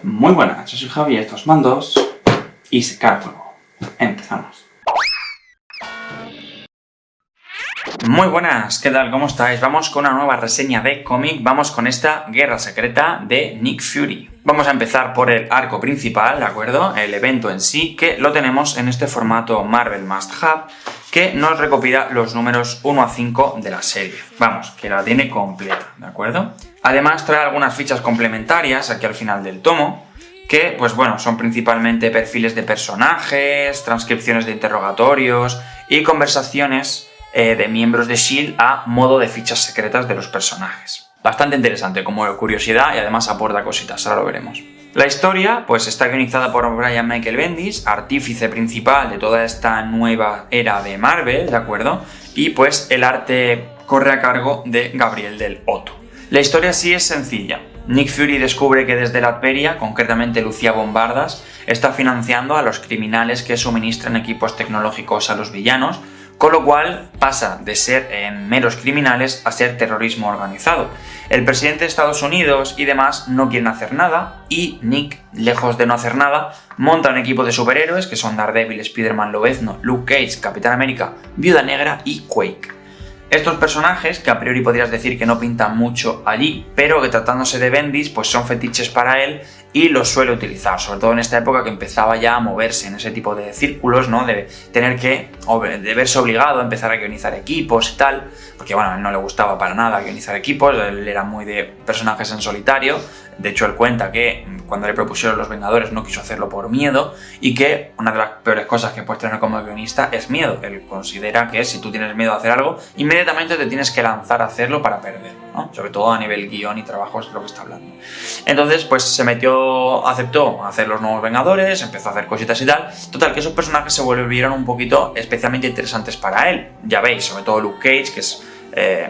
Muy buenas, yo soy Javi, estos mandos y se cae el fuego. Empezamos. Muy buenas, ¿qué tal? ¿Cómo estáis? Vamos con una nueva reseña de cómic, vamos con esta Guerra Secreta de Nick Fury. Vamos a empezar por el arco principal, ¿de acuerdo? El evento en sí, que lo tenemos en este formato Marvel Must Have, que nos recopila los números 1 a 5 de la serie. Vamos, que la tiene completa, ¿de acuerdo? Además trae algunas fichas complementarias aquí al final del tomo, que, pues bueno, son principalmente perfiles de personajes, transcripciones de interrogatorios y conversaciones de miembros de S.H.I.E.L.D. a modo de fichas secretas de los personajes. Bastante interesante como curiosidad y además aporta cositas, ahora lo veremos. La historia pues está guionizada por Brian Michael Bendis, artífice principal de toda esta nueva era de Marvel, ¿de acuerdo? Y pues el arte corre a cargo de Gabriel del Otto. La historia sí es sencilla. Nick Fury descubre que desde Latveria, concretamente Lucía Bombardas, está financiando a los criminales que suministran equipos tecnológicos a los villanos, con lo cual pasa de ser meros criminales a ser terrorismo organizado. El presidente de Estados Unidos y demás no quieren hacer nada y Nick, lejos de no hacer nada, monta un equipo de superhéroes que son Daredevil, Spider-Man, Lobezno, Luke Cage, Capitán América, Viuda Negra y Quake. Estos personajes, que a priori podrías decir que no pintan mucho allí, pero que tratándose de Bendis, pues son fetiches para él y los suele utilizar, sobre todo en esta época que empezaba ya a moverse en ese tipo de círculos, ¿no? De tener que, de verse obligado a empezar a guionizar equipos y tal, porque bueno, a él no le gustaba para nada guionizar equipos, él era muy de personajes en solitario. De hecho, él cuenta que cuando le propusieron los Vengadores no quiso hacerlo por miedo y que una de las peores cosas que puedes tener como guionista es miedo. Él considera que si tú tienes miedo a hacer algo, inmediatamente te tienes que lanzar a hacerlo para perder, ¿no? Sobre todo a nivel guión y trabajo es lo que está hablando. Entonces, pues aceptó hacer los nuevos Vengadores, empezó a hacer cositas y tal. Total, que esos personajes se volvieron un poquito especialmente interesantes para él. Ya veis, sobre todo Luke Cage, que es...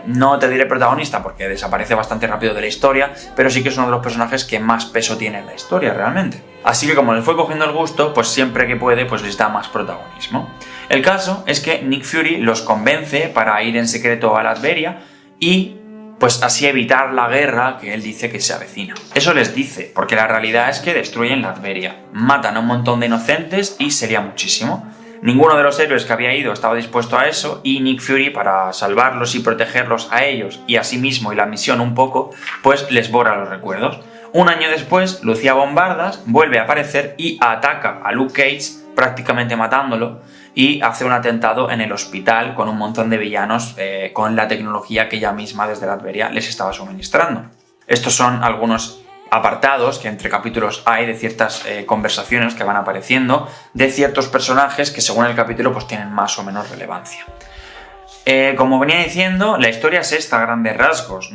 no te diré protagonista porque desaparece bastante rápido de la historia, pero sí que es uno de los personajes que más peso tiene en la historia realmente. Así que como le fue cogiendo el gusto, pues siempre que puede pues les da más protagonismo. El caso es que Nick Fury los convence para ir en secreto a Latveria y pues así evitar la guerra que él dice que se avecina. Eso les dice, porque la realidad es que destruyen Latveria, matan a un montón de inocentes y sería muchísimo. Ninguno de los héroes que había ido estaba dispuesto a eso y Nick Fury, para salvarlos y protegerlos a ellos y a sí mismo y la misión un poco, pues les borra los recuerdos. Un año después, Lucía Bombardas vuelve a aparecer y ataca a Luke Cage, prácticamente matándolo, y hace un atentado en el hospital con un montón de villanos con la tecnología que ella misma desde Latveria les estaba suministrando. Estos son algunos apartados que entre capítulos hay de ciertas conversaciones que van apareciendo de ciertos personajes que según el capítulo pues tienen más o menos relevancia. Como venía diciendo, la historia es esta a grandes rasgos.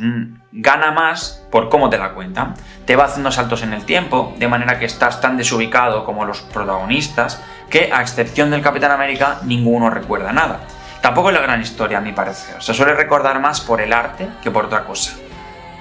Gana más por cómo te la cuentan. Te va haciendo saltos en el tiempo, de manera que estás tan desubicado como los protagonistas que, a excepción del Capitán América, ninguno recuerda nada. Tampoco es la gran historia, a mi parecer. Se suele recordar más por el arte que por otra cosa.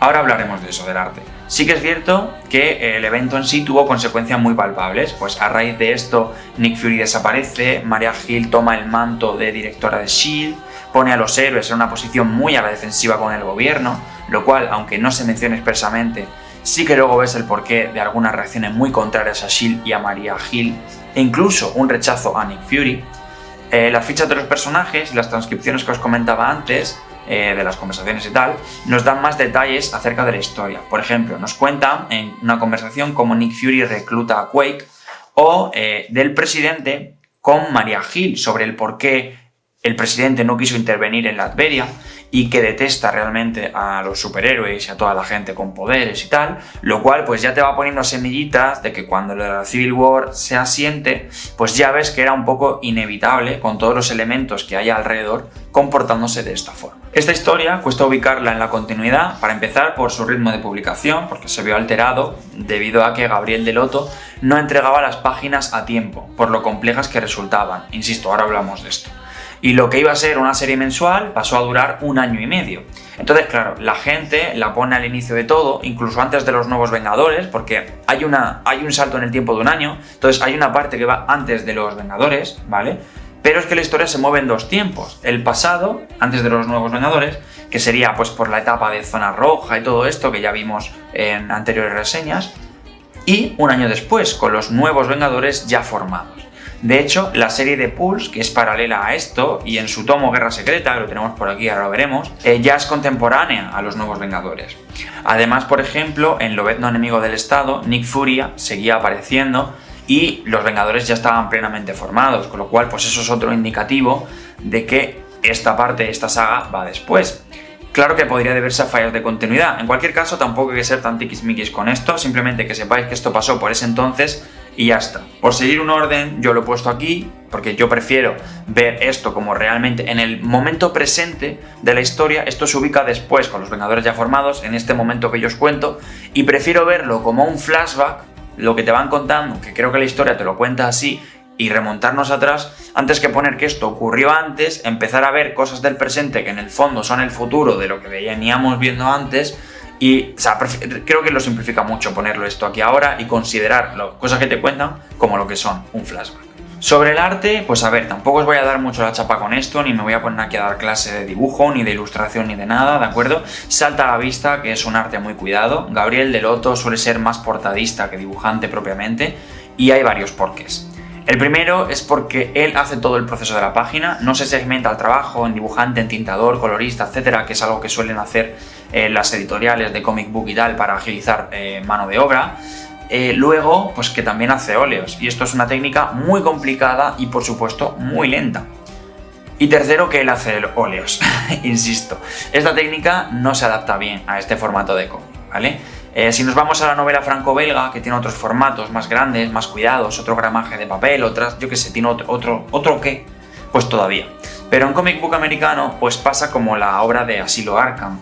Ahora hablaremos de eso, del arte. Sí que es cierto que el evento en sí tuvo consecuencias muy palpables, pues a raíz de esto Nick Fury desaparece, Maria Hill toma el manto de directora de S.H.I.E.L.D., pone a los héroes en una posición muy a la defensiva con el gobierno, lo cual, aunque no se mencione expresamente, sí que luego ves el porqué de algunas reacciones muy contrarias a S.H.I.E.L.D. y a Maria Hill, e incluso un rechazo a Nick Fury. Las fichas de los personajes y las transcripciones que os comentaba antes, de las conversaciones y tal, nos dan más detalles acerca de la historia. Por ejemplo, nos cuentan en una conversación cómo Nick Fury recluta a Quake o del presidente con Maria Hill sobre el por qué el presidente no quiso intervenir en Latveria y que detesta realmente a los superhéroes y a toda la gente con poderes y tal, lo cual pues ya te va poniendo semillitas de que cuando la Civil War se asiente, pues ya ves que era un poco inevitable con todos los elementos que hay alrededor comportándose de esta forma. Esta historia cuesta ubicarla en la continuidad, para empezar por su ritmo de publicación, porque se vio alterado debido a que Gabriel del Otto no entregaba las páginas a tiempo, por lo complejas que resultaban. Insisto, ahora hablamos de esto. Y lo que iba a ser una serie mensual pasó a durar 1 año y medio. Entonces, claro, la gente la pone al inicio de todo, incluso antes de los nuevos Vengadores, porque hay un salto en el tiempo de 1 año, entonces hay una parte que va antes de los Vengadores, ¿vale? Pero es que la historia se mueve en 2 tiempos. El pasado, antes de los nuevos Vengadores, que sería pues por la etapa de Zona Roja y todo esto que ya vimos en anteriores reseñas, y un año después, con los nuevos Vengadores ya formados. De hecho, la serie de Pulse, que es paralela a esto, y en su tomo Guerra Secreta, que lo tenemos por aquí, ahora lo veremos, ya es contemporánea a los nuevos Vengadores. Además, por ejemplo, en Lobezno Enemigo del Estado, Nick Fury seguía apareciendo y los Vengadores ya estaban plenamente formados, con lo cual pues eso es otro indicativo de que esta parte de esta saga va después. Claro que podría deberse a fallos de continuidad. En cualquier caso, tampoco hay que ser tan tiquismiquis con esto, simplemente que sepáis que esto pasó por ese entonces y ya está. Por seguir un orden, yo lo he puesto aquí, porque yo prefiero ver esto como realmente en el momento presente de la historia. Esto se ubica después, con los Vengadores ya formados, en este momento que yo os cuento, y prefiero verlo como un flashback, lo que te van contando, que creo que la historia te lo cuenta así, y remontarnos atrás, antes que poner que esto ocurrió antes, empezar a ver cosas del presente que en el fondo son el futuro de lo que veníamos viendo antes. Y o sea, creo que lo simplifica mucho ponerlo esto aquí ahora y considerar las cosas que te cuentan como lo que son, un flashback. Sobre el arte, pues a ver, tampoco os voy a dar mucho la chapa con esto, ni me voy a poner aquí a dar clase de dibujo, ni de ilustración, ni de nada, ¿de acuerdo? Salta a la vista que es un arte muy cuidado. Gabriel Delotto suele ser más portadista que dibujante propiamente, y hay varios porqués. El primero es porque él hace todo el proceso de la página, no se segmenta el trabajo en dibujante, en tintador, colorista, etcétera, que es algo que suelen hacer las editoriales de comic book y tal para agilizar mano de obra. Luego, pues que también hace óleos, y esto es una técnica muy complicada y por supuesto muy lenta. Y tercero, que él hace óleos, insisto, esta técnica no se adapta bien a este formato de cómic, ¿vale? Si nos vamos a la novela franco-belga, que tiene otros formatos más grandes, más cuidados, otro gramaje de papel, otras, yo que sé, tiene otro qué, pues todavía. Pero en comic book americano, pues pasa como la obra de Asilo Arkham.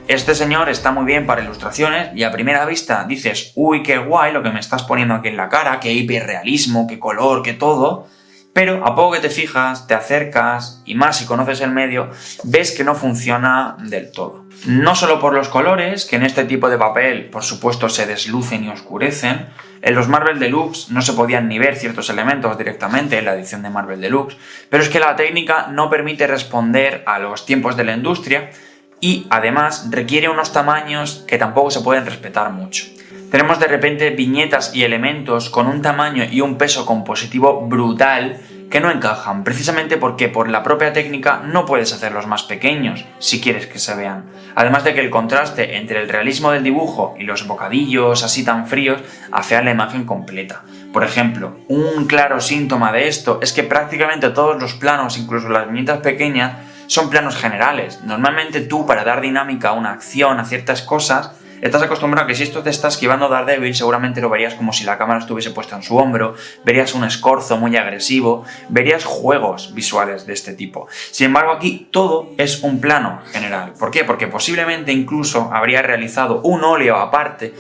Este señor está muy bien para ilustraciones y a primera vista dices, uy, qué guay lo que me estás poniendo aquí en la cara, qué hiperrealismo, qué color, qué todo. Pero a poco que te fijas, te acercas, y más si conoces el medio, ves que no funciona del todo. No solo por los colores, que en este tipo de papel, por supuesto, se deslucen y oscurecen. En los Marvel Deluxe no se podían ni ver ciertos elementos directamente en la edición de Marvel Deluxe, pero es que la técnica no permite responder a los tiempos de la industria y, además, requiere unos tamaños que tampoco se pueden respetar mucho. Tenemos de repente viñetas y elementos con un tamaño y un peso compositivo brutal que no encajan, precisamente porque por la propia técnica no puedes hacerlos más pequeños si quieres que se vean. Además de que el contraste entre el realismo del dibujo y los bocadillos así tan fríos afea la imagen completa. Por ejemplo, un claro síntoma de esto es que prácticamente todos los planos, incluso las viñetas pequeñas, son planos generales. Normalmente tú, para dar dinámica a una acción, a ciertas cosas, estás acostumbrado a que si esto te está esquivando Daredevil, seguramente lo verías como si la cámara estuviese puesta en su hombro, verías un escorzo muy agresivo, verías juegos visuales de este tipo. Sin embargo, aquí todo es un plano general. ¿Por qué? Porque posiblemente incluso habría realizado un óleo aparte,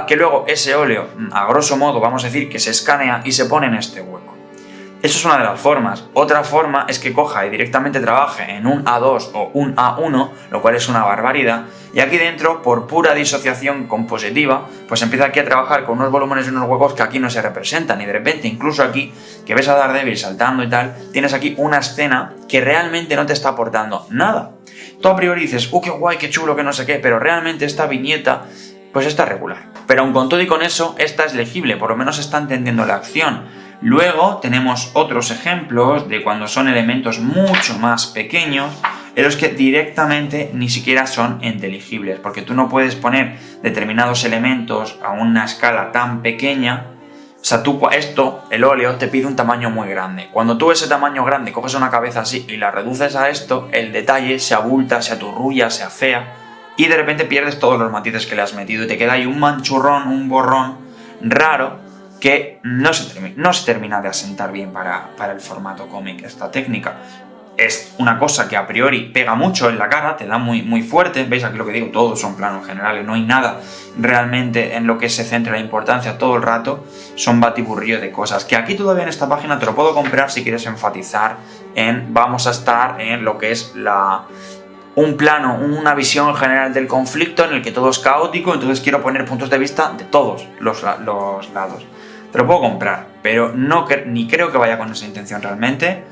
que luego ese óleo, a grosso modo, vamos a decir que se escanea y se pone en este hueco. Eso es una de las formas. Otra forma es que coja y directamente trabaje en un A2 o un A1, lo cual es una barbaridad, y aquí dentro, por pura disociación compositiva, pues empieza aquí a trabajar con unos volúmenes y unos huecos que aquí no se representan, y de repente, incluso aquí, que ves a Daredevil saltando y tal, tienes aquí una escena que realmente no te está aportando nada. Tú a priori dices, qué guay, qué chulo, que no sé qué, pero realmente esta viñeta, pues está regular. Pero aun con todo y con eso, esta es legible, por lo menos está entendiendo la acción. Luego tenemos otros ejemplos de cuando son elementos mucho más pequeños en los que directamente ni siquiera son inteligibles, porque tú no puedes poner determinados elementos a una escala tan pequeña. O sea, el óleo te pide un tamaño muy grande. Cuando tú ese tamaño grande coges una cabeza así y la reduces a esto, el detalle se abulta, se aturrulla, se afea y de repente pierdes todos los matices que le has metido y te queda ahí un manchurrón, un borrón raro que no se termina de asentar bien para el formato cómic. Esta técnica es una cosa que a priori pega mucho en la cara, te da muy fuerte. Veis aquí lo que digo, todos son planos generales, no hay nada realmente en lo que se centre la importancia todo el rato, son batiburrillo de cosas, que aquí todavía en esta página te lo puedo comprar si quieres enfatizar vamos a estar en lo que es un plano, una visión general del conflicto en el que todo es caótico, entonces quiero poner puntos de vista de todos los lados. Te lo puedo comprar, pero ni creo que vaya con esa intención realmente,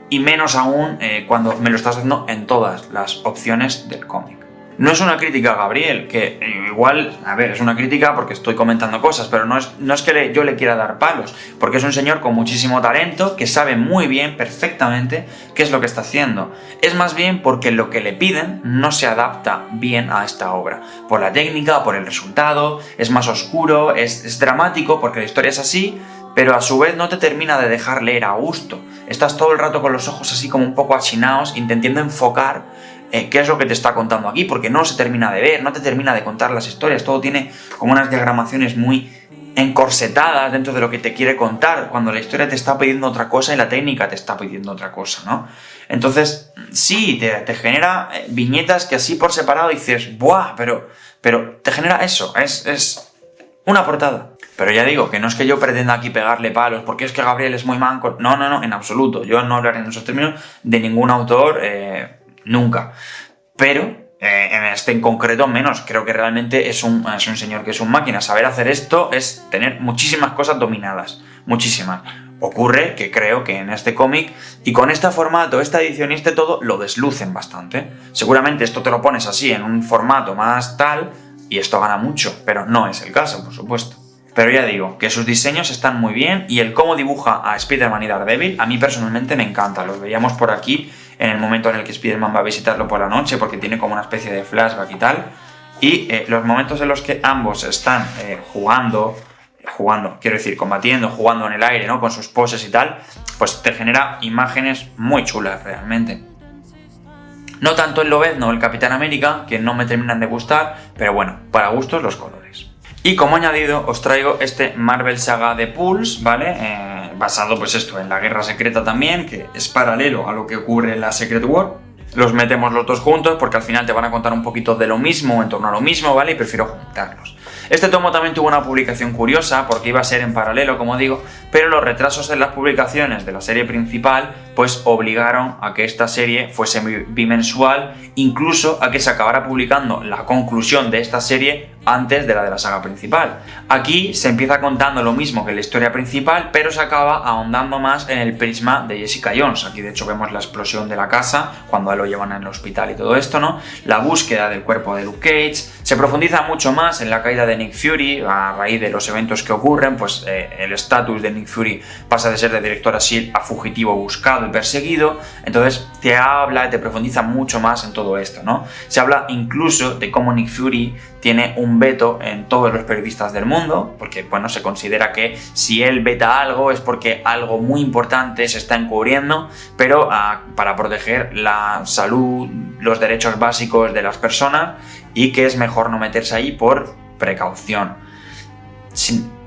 y menos aún cuando me lo estás haciendo en todas las opciones del cómic. No es una crítica a Gabriel, que igual, a ver, es una crítica porque estoy comentando cosas, pero no es que yo le quiera dar palos, porque es un señor con muchísimo talento, que sabe muy bien, perfectamente, qué es lo que está haciendo. Es más bien porque lo que le piden no se adapta bien a esta obra. Por la técnica, por el resultado, es más oscuro, es dramático, porque la historia es así, pero a su vez no te termina de dejar leer a gusto. Estás todo el rato con los ojos así como un poco achinados, intentando enfocar qué es lo que te está contando aquí, porque no se termina de ver, no te termina de contar las historias, todo tiene como unas diagramaciones muy encorsetadas dentro de lo que te quiere contar, cuando la historia te está pidiendo otra cosa y la técnica te está pidiendo otra cosa, ¿no? Entonces, sí, te genera viñetas que así por separado dices, ¡buah! Pero te genera eso, es una portada. Pero ya digo, que no es que yo pretenda aquí pegarle palos, porque es que Gabriel es muy manco. No, en absoluto. Yo no hablaré en esos términos de ningún autor, nunca. Pero en este en concreto menos. Creo que realmente es un señor que es un máquina. Saber hacer esto es tener muchísimas cosas dominadas. Muchísimas. Ocurre que creo que en este cómic, y con este formato, esta edición y todo, lo deslucen bastante. Seguramente esto te lo pones así, en un formato más tal, y esto gana mucho. Pero no es el caso, por supuesto. Pero ya digo, que sus diseños están muy bien, y el cómo dibuja a Spider-Man y Daredevil, a mí personalmente me encanta. Los veíamos por aquí en el momento en el que Spider-Man va a visitarlo por la noche, porque tiene como una especie de flashback y tal. Y los momentos en los que ambos están jugando, quiero decir, combatiendo, jugando en el aire, ¿no? Con sus poses y tal, pues te genera imágenes muy chulas realmente. No tanto el Lobezno o el Capitán América, que no me terminan de gustar, pero bueno, para gustos los colores. Y como añadido os traigo este Marvel Saga de Pulse, ¿vale? Basado pues esto en la Guerra Secreta también, que es paralelo a lo que ocurre en la Secret War. Los metemos los dos juntos porque al final te van a contar un poquito de lo mismo, en torno a lo mismo, ¿vale? Y prefiero juntarlos. Este tomo también tuvo una publicación curiosa porque iba a ser en paralelo, como digo, pero los retrasos en las publicaciones de la serie principal pues obligaron a que esta serie fuese bimensual, incluso a que se acabara publicando la conclusión de esta serie antes de la saga principal. Aquí se empieza contando lo mismo que la historia principal, pero se acaba ahondando más en el prisma de Jessica Jones. Aquí de hecho vemos la explosión de la casa, cuando a él lo llevan al hospital y todo esto, ¿no? La búsqueda del cuerpo de Luke Cage, se profundiza mucho más en la caída de Nick Fury, a raíz de los eventos que ocurren, pues el estatus de Nick Fury pasa de ser de director a SHIELD a fugitivo buscado y perseguido, entonces te habla, te profundiza mucho más en todo esto, ¿no? Se habla incluso de cómo Nick Fury tiene un veto en todos los periodistas del mundo, porque bueno, se considera que si él veta algo es porque algo muy importante se está encubriendo, pero para proteger la salud, los derechos básicos de las personas, y que es mejor no meterse ahí por precaución.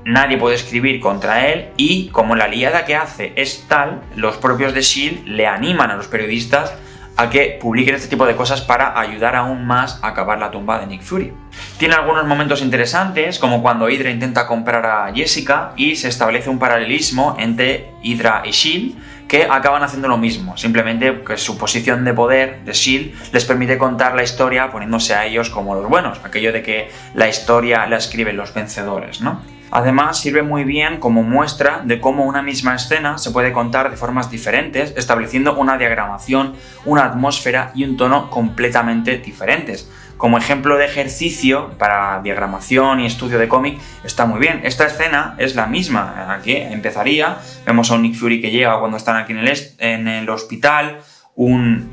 Nadie puede escribir contra él, y como la liada que hace es tal, los propios de SHIELD le animan a los periodistas a que publiquen este tipo de cosas para ayudar aún más a acabar la tumba de Nick Fury. Tiene algunos momentos interesantes, como cuando Hydra intenta comprar a Jessica y se establece un paralelismo entre Hydra y SHIELD, que acaban haciendo lo mismo, simplemente que su posición de poder de SHIELD les permite contar la historia poniéndose a ellos como los buenos, aquello de que la historia la escriben los vencedores, ¿no? Además, sirve muy bien como muestra de cómo una misma escena se puede contar de formas diferentes, estableciendo una diagramación, una atmósfera y un tono completamente diferentes. Como ejemplo de ejercicio para diagramación y estudio de cómic está muy bien. Esta escena es la misma. Aquí empezaría, vemos a un Nick Fury que llega cuando están aquí en el hospital, un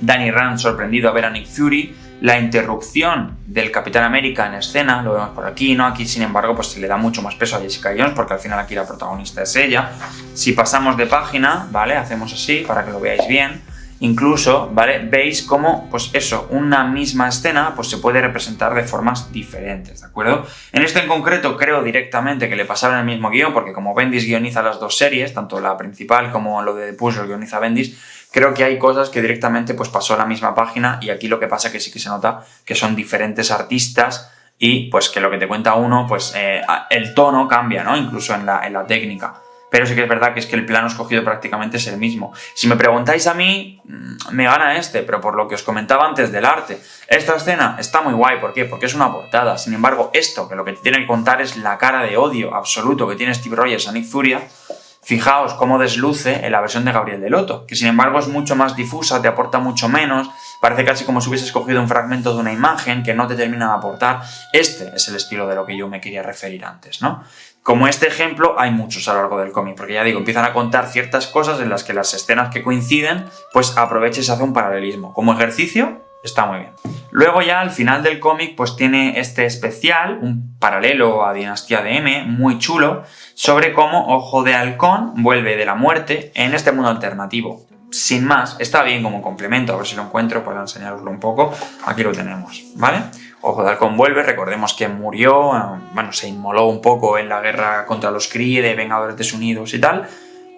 Danny Rand sorprendido a ver a Nick Fury, la interrupción del Capitán América en escena, lo vemos por aquí, ¿no? Aquí, sin embargo, pues se le da mucho más peso a Jessica Jones, porque al final aquí la protagonista es ella. Si pasamos de página, ¿vale? Hacemos así, para que lo veáis bien. Incluso, ¿vale? Veis cómo, pues eso, una misma escena, pues se puede representar de formas diferentes, ¿de acuerdo? En este en concreto creo directamente que le pasaron el mismo guión, porque como Bendis guioniza las dos series, tanto la principal como lo de The Push lo guioniza Bendis, creo que hay cosas que directamente pues pasó a la misma página, y aquí lo que pasa es que sí que se nota que son diferentes artistas, y pues que lo que te cuenta uno, pues el tono cambia, ¿no? Incluso en la técnica. Pero sí que es verdad que el plano escogido prácticamente es el mismo. Si me preguntáis a mí, me gana este, pero por lo que os comentaba antes del arte. Esta escena está muy guay, ¿por qué? Porque es una portada. Sin embargo, esto, que lo que te tiene que contar es la cara de odio absoluto que tiene Steve Rogers a Nick Fury. Fijaos cómo desluce en la versión de Gabriel Delotto, que sin embargo es mucho más difusa, te aporta mucho menos, Parece casi como si hubieses cogido un fragmento de una imagen que no te termina de aportar. Este es el estilo de lo que yo me quería referir antes, ¿no? Como este ejemplo, hay muchos a lo largo del cómic, porque ya digo, empiezan a contar ciertas cosas en las que las escenas que coinciden, pues aprovecha y se hace un paralelismo. Como ejercicio, está muy bien. Luego ya al final del cómic pues tiene este especial, un paralelo a Dinastía de M, muy chulo, sobre cómo Ojo de Halcón vuelve de la muerte en este mundo alternativo. Sin más, está bien como complemento, a ver si lo encuentro para enseñaroslo un poco. Aquí lo tenemos, ¿vale? Ojo de Halcón vuelve, recordemos que murió, se inmoló un poco en la guerra contra los Kree de Vengadores Desunidos y tal.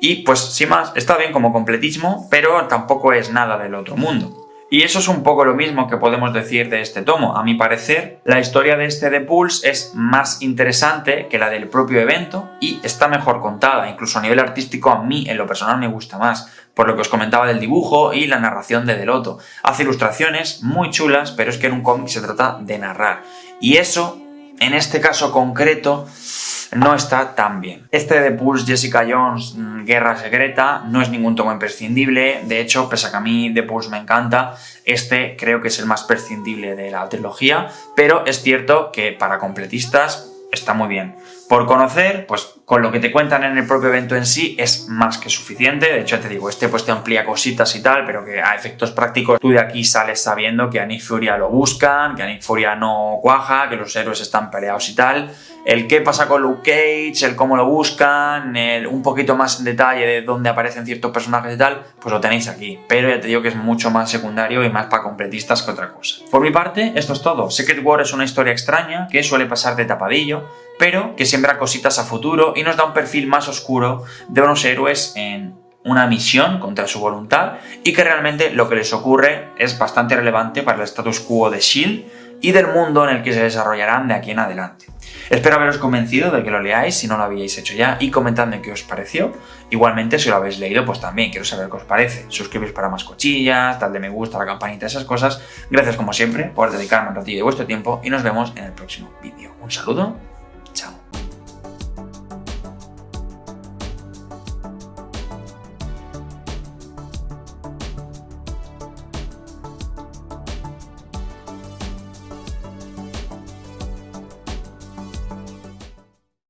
Y pues sin más, está bien como completismo, pero tampoco es nada del otro mundo. Y eso es un poco lo mismo que podemos decir de este tomo. A mi parecer, la historia de este The Pulse es más interesante que la del propio evento y está mejor contada. Incluso a nivel artístico, a mí en lo personal me gusta más, por lo que os comentaba del dibujo y la narración de Delotto. Hace ilustraciones muy chulas, pero es que en un cómic se trata de narrar. Y eso, en este caso concreto, no está tan bien. Este de Pulse Jessica Jones Guerra Secreta no es ningún tomo imprescindible. De hecho, pese a que a mí The Pulse me encanta, este creo que es el más prescindible de la trilogía, pero es cierto que para completistas está muy bien. Por conocer, pues con lo que te cuentan en el propio evento en sí es más que suficiente. De hecho, te digo, este pues te amplía cositas y tal, pero que a efectos prácticos tú de aquí sales sabiendo que a Nick Fury lo buscan, que a Nick Fury no cuaja, que los héroes están peleados y tal. El qué pasa con Luke Cage, el cómo lo buscan, un poquito más en detalle de dónde aparecen ciertos personajes y tal, pues lo tenéis aquí. Pero ya te digo que es mucho más secundario y más para completistas que otra cosa. Por mi parte, esto es todo. Secret War es una historia extraña que suele pasar de tapadillo, pero que siembra cositas a futuro y nos da un perfil más oscuro de unos héroes en una misión contra su voluntad y que realmente lo que les ocurre es bastante relevante para el status quo de S.H.I.E.L.D. y del mundo en el que se desarrollarán de aquí en adelante. Espero haberos convencido de que lo leáis si no lo habíais hecho ya y comentadme qué os pareció. Igualmente, si lo habéis leído, pues también quiero saber qué os parece. Suscribiros para más cochillas, dadle me gusta, la campanita, esas cosas. Gracias como siempre por dedicarme un ratillo de vuestro tiempo y nos vemos en el próximo vídeo. Un saludo.